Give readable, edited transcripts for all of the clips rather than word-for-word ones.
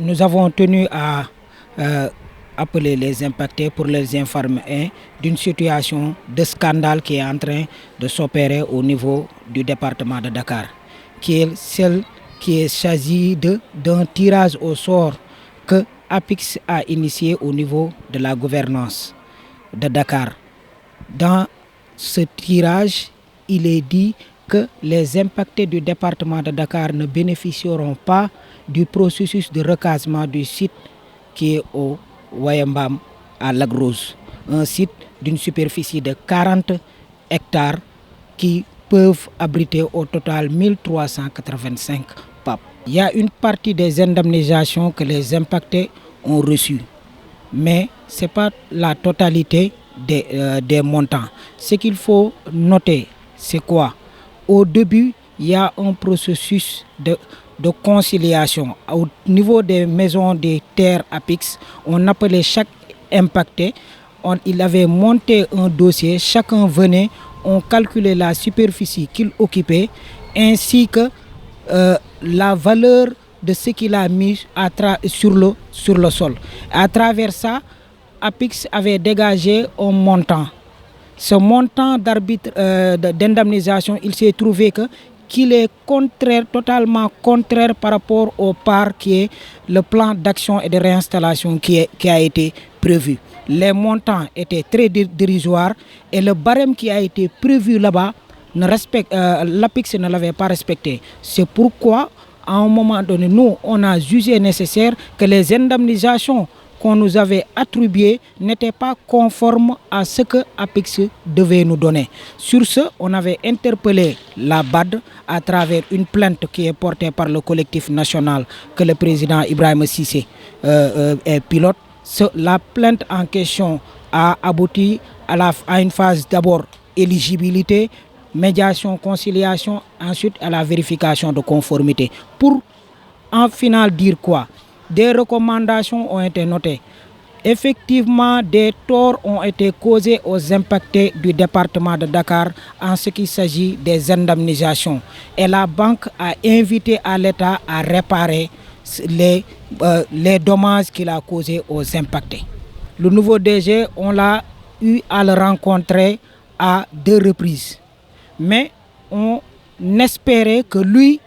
nous avons tenu à appeler les impactés pour les informer d'une situation de scandale qui est en train de s'opérer au niveau du département de Dakar, qui est celle qui est s'agit d'un tirage au sort que APIX a initié au niveau de la gouvernance de Dakar. Dans ce tirage, il est dit que les impactés du département de Dakar ne bénéficieront pas du processus de recasement du site qui est au Wayambam à Lac-Rose, un site d'une superficie de 40 hectares qui peuvent abriter au total 1385 PAP. Il y a une partie des indemnisations que les impactés ont reçues, mais ce n'est pas la totalité des montants. Ce qu'il faut noter, c'est quoi? Au début, il y a un processus de conciliation. Au niveau des maisons des terres APIX, on appelait chaque impacté, il avait monté un dossier, chacun venait, on calculait la superficie qu'il occupait ainsi que la valeur de ce qu'il a mis sur le sol. À travers ça, APIX avait dégagé un montant. Ce montant d'indemnisation, il s'est trouvé qu'il est totalement contraire par rapport au PAR qui est le plan d'action et de réinstallation qui a été prévu. Les montants étaient très dérisoires et le barème qui a été prévu là-bas, l'APIX ne l'avait pas respecté. C'est pourquoi, à un moment donné, nous, on a jugé nécessaire que les indemnisations qu'on nous avait attribuées n'étaient pas conformes à ce que APIX devait nous donner. Sur ce, on avait interpellé la BAD à travers une plainte qui est portée par le collectif national que le président Ibrahima Cissé est pilote. La plainte en question a abouti à une phase d'abord éligibilité, médiation, conciliation, ensuite à la vérification de conformité. Pour en final dire quoi? Des recommandations ont été notées. Effectivement, des torts ont été causés aux impactés du département de Dakar en ce qui s'agit des indemnisations. Et la banque a invité à l'État à réparer les dommages qu'il a causés aux impactés. Le nouveau DG, on l'a eu à le rencontrer à 2 reprises. Mais on espérait que lui,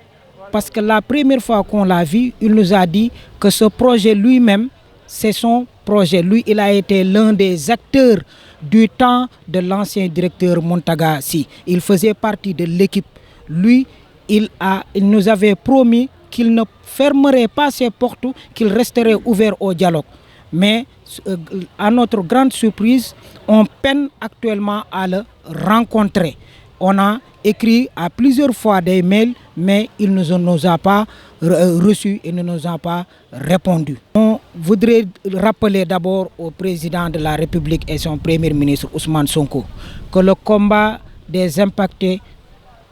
parce que la première fois qu'on l'a vu, il nous a dit que ce projet lui-même, c'est son projet. Lui, il a été l'un des acteurs du temps de l'ancien directeur Montaga Sy. Il faisait partie de l'équipe. Lui, il nous avait promis qu'il ne fermerait pas ses portes, qu'il resterait ouvert au dialogue. Mais à notre grande surprise, on peine actuellement à le rencontrer. On a écrit à plusieurs fois des mails, mais il ne nous a pas reçus et ne nous a pas répondu. On voudrait rappeler d'abord au président de la République et son premier ministre Ousmane Sonko que le combat des impactés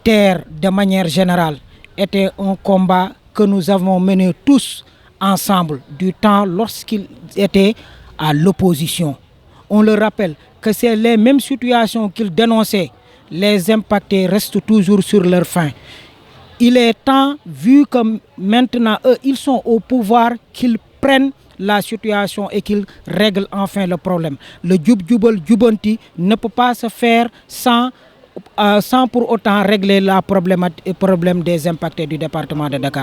terre de manière générale était un combat que nous avons mené tous ensemble du temps lorsqu'il était à l'opposition. On le rappelle que c'est les mêmes situations qu'il dénonçait. Les impactés restent toujours sur leur faim. Il est temps, vu que maintenant eux, ils sont au pouvoir, qu'ils prennent la situation et qu'ils règlent enfin le problème. Le Djoub Djoubanti ne peut pas se faire sans pour autant régler le problème des impactés du département de Dakar.